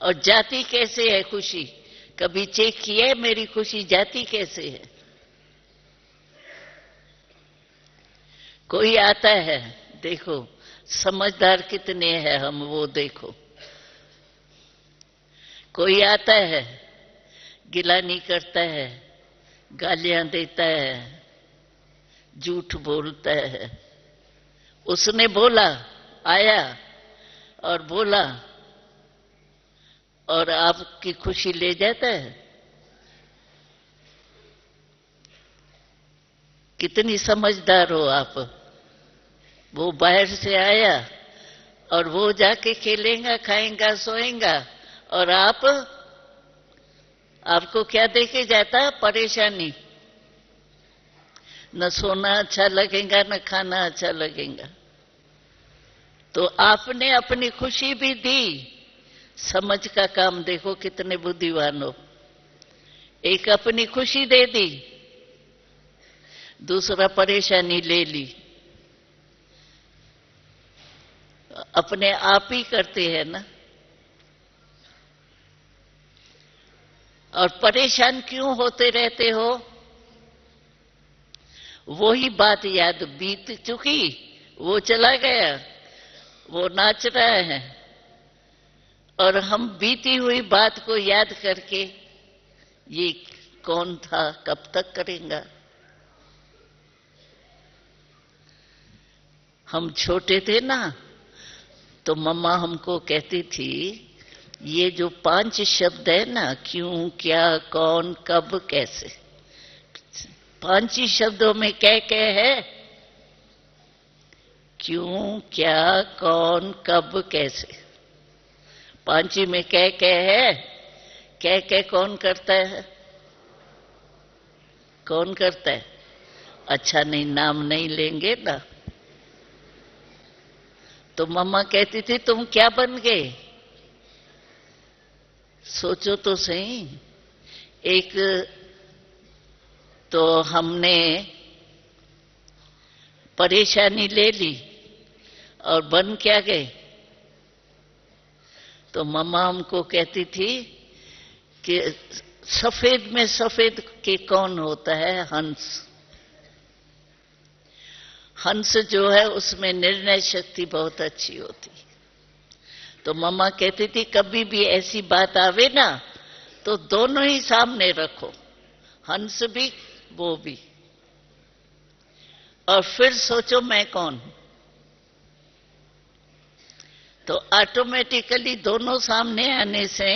और जाती कैसे है खुशी? कभी चेक किया है मेरी खुशी जाती कैसे है? कोई आता है, देखो समझदार कितने हैं हम, वो देखो। कोई आता है, गिला नहीं करता है, गालियां देता है, झूठ बोलता है। उसने बोला, आया और बोला, और आपकी खुशी ले जाता है। कितनी समझदार हो आप। वो बाहर से आया और वो जाके खेलेगा, खाएगा, सोएगा, और आपको क्या देके जाता? परेशानी। न सोना अच्छा लगेगा, न खाना अच्छा लगेगा। तो आपने अपनी खुशी भी दी। समझ का काम देखो कितने बुद्धिमान हो। एक अपनी खुशी दे दी, दूसरा परेशानी ले ली। अपने आप ही करते हैं ना। और परेशान क्यों होते रहते हो? वही बात याद बीत चुकी, वो चला गया, वो नाच रहा है, और हम बीती हुई बात को याद करके ये कौन था, कब तक करेंगे? हम छोटे थे ना, तो मम्मा हमको कहती थी, ये जो 5 शब्द है ना, क्यों, क्या, कौन, कब, कैसे, 5 ही शब्दों में क्या है? क्यों, क्या, कौन, कब, कैसे। 5 ही में क्या है? क्या कौन करता है? कौन करता है? अच्छा नहीं, नाम नहीं लेंगे ना। तो मम्मा कहती थी, तुम क्या बन गए? सोचो तो सही। एक तो हमने परेशानी ले ली और बन क्या गए? तो मम्मा हमको कहती थी कि सफेद में सफेद के कौन होता है? हंस। हंस जो है उसमें निर्णय शक्ति बहुत अच्छी होती। तो मम्मा कहती थी, कभी भी ऐसी बात आवे ना, तो दोनों ही सामने रखो, हंस भी, वो भी, और फिर सोचो मैं कौन। तो ऑटोमेटिकली दोनों सामने आने से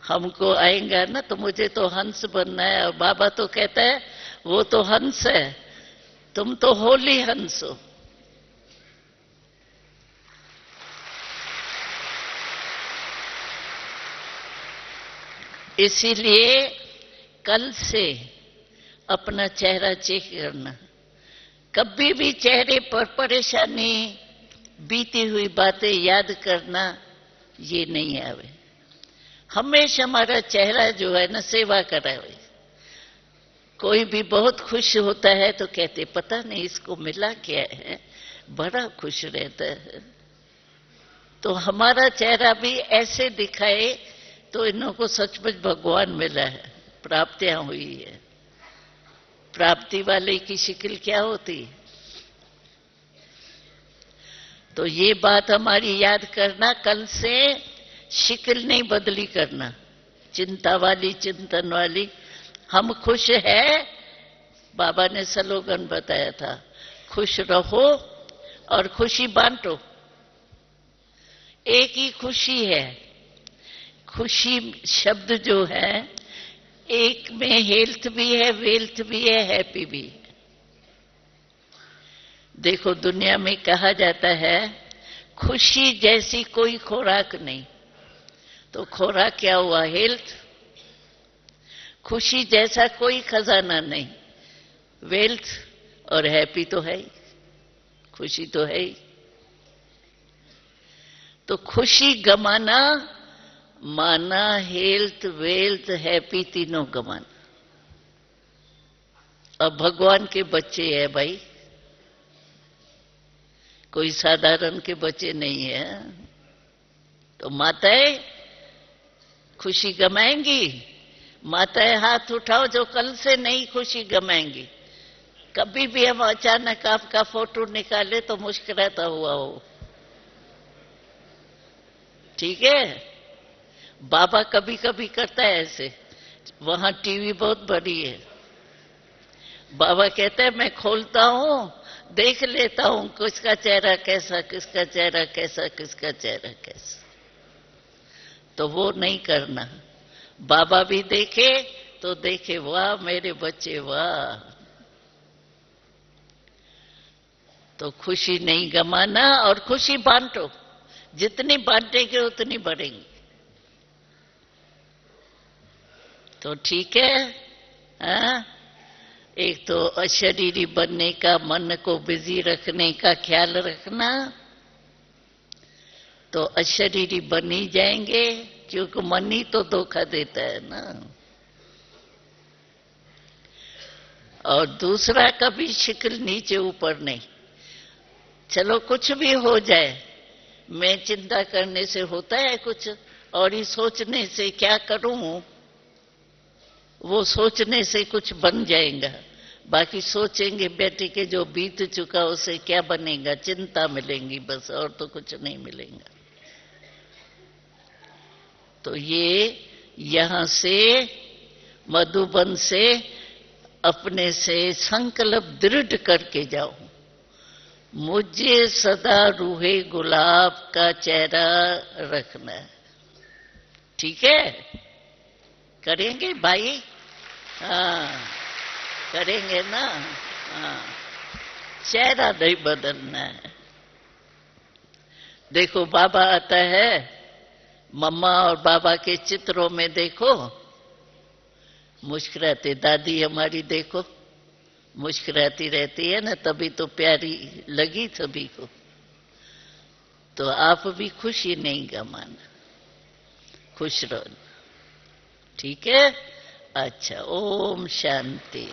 हमको आएगा ना, तो मुझे तो हंस बनना है। और बाबा तो कहता है, वो तो हंस है, तुम तो होली हंस हो। इसीलिए कल से अपना चेहरा चेक करना। कभी भी चेहरे पर परेशानी, बीती हुई बातें याद करना, ये नहीं आवे। हमेशा हमारा चेहरा जो है ना, सेवा करावे। कोई भी बहुत खुश होता है तो कहते, पता नहीं इसको मिला क्या है, बड़ा खुश रहता है। तो हमारा चेहरा भी ऐसे दिखाए तो इन्हों को सचमुच भगवान मिला है, प्राप्तियां हुई है। प्राप्ति वाले की शिकल क्या होती? तो ये बात हमारी याद करना, कल से शिकल नहीं बदली करना, चिंता वाली, चिंतन वाली। हम खुश है, बाबा ने स्लोगन बताया था, खुश रहो और खुशी बांटो। एक ही खुशी है। खुशी शब्द जो है, एक में हेल्थ भी है, वेल्थ भी है, हैप्पी भी है। देखो दुनिया में कहा जाता है, खुशी जैसी कोई खुराक नहीं। तो खुराक क्या हुआ? हेल्थ। खुशी जैसा कोई खजाना नहीं, वेल्थ और हैप्पी तो है ही, खुशी तो है ही। तो खुशी गमाना माना हेल्थ वेल्थ हैप्पी तीनों गमाना। अब भगवान के बच्चे हैं भाई, कोई साधारण के बच्चे नहीं है। तो माताएं खुशी गमाएंगी? माताएं हाथ उठाओ जो कल से नहीं खुशी गमाएंगी। कभी भी हम अचानक आपका फोटो निकाले तो मुस्कुराता हुआ हो, ठीक है? बाबा कभी कभी करता है ऐसे, वहां टीवी बहुत बड़ी है, बाबा कहते हैं मैं खोलता हूं, देख लेता हूं किसका चेहरा कैसा, किसका चेहरा कैसा, किसका चेहरा कैसा। तो वो नहीं करना। बाबा भी देखे तो देखे वाह मेरे बच्चे वाह। तो खुशी नहीं गमाना और खुशी बांटो, जितनी बांटेंगे उतनी बढ़ेंगी। तो ठीक है, हाँ? एक तो अशरीरी बनने का, मन को बिजी रखने का ख्याल रखना, तो अशरीरी बन ही जाएंगे, क्योंकि मन ही तो धोखा देता है ना। और दूसरा, कभी शिकल नीचे ऊपर नहीं। चलो कुछ भी हो जाए, मैं चिंता करने से होता है कुछ, और ये सोचने से क्या करूं, वो सोचने से कुछ बन जाएगा। बाकी सोचेंगे बैठे के जो बीत चुका उसे क्या बनेगा, चिंता मिलेंगी बस, और तो कुछ नहीं मिलेगा। तो ये यहां से मधुबन से अपने से संकल्प दृढ़ करके जाओ, मुझे सदा रूहे गुलाब का चेहरा रखना है। ठीक है? करेंगे भाई? हाँ करेंगे ना। हाँ, चेहरा नहीं बदलना है। देखो बाबा आता है, मम्मा और बाबा के चित्रों में देखो मुस्कुराते, दादी हमारी देखो मुस्कुराती रहती है ना, तभी तो प्यारी लगी सभी को। तो आप भी खुशी नहीं गमाना, खुश रहो। ठीक है? अच्छा, ओम शांति।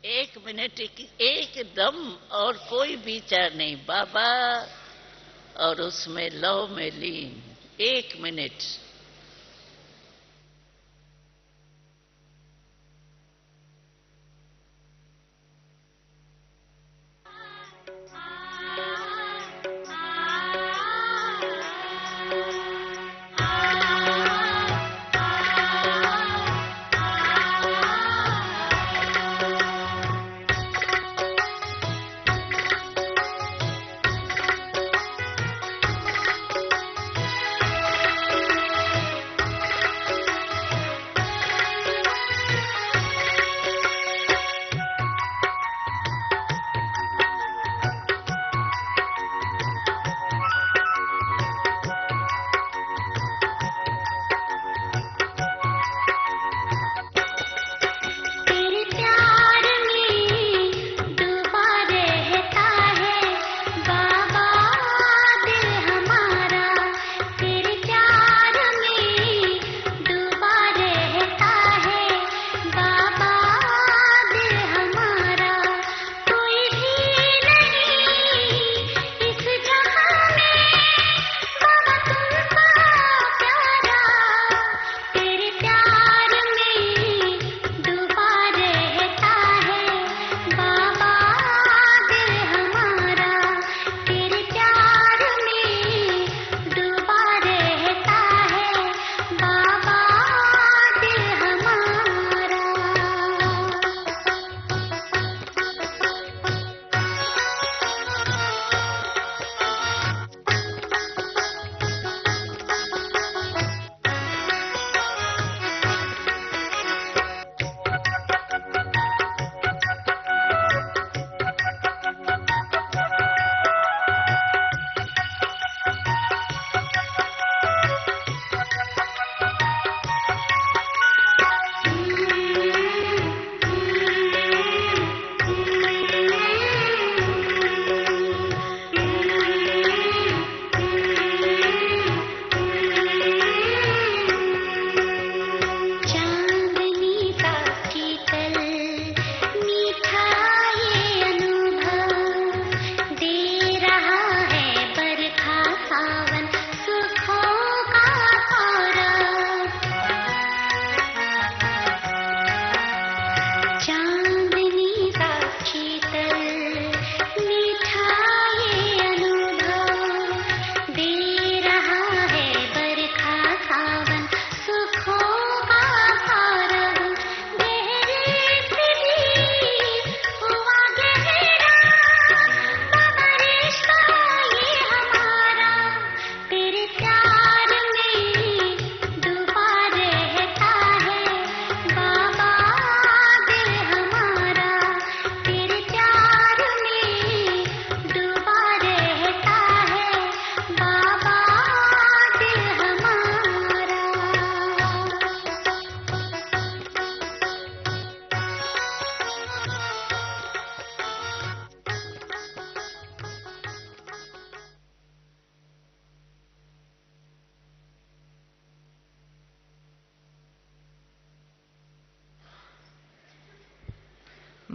एक मिनट, एकदम, और कोई विचार नहीं, बाबा और उसमें लव में लीन। 1 मिनट।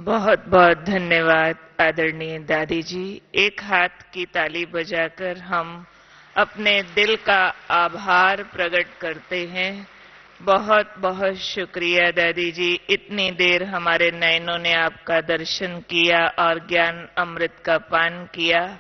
बहुत बहुत धन्यवाद आदरणीय दादी जी। एक हाथ की ताली बजाकर हम अपने दिल का आभार प्रकट करते हैं। बहुत बहुत शुक्रिया दादी जी, इतनी देर हमारे नयनों ने आपका दर्शन किया और ज्ञान अमृत का पान किया।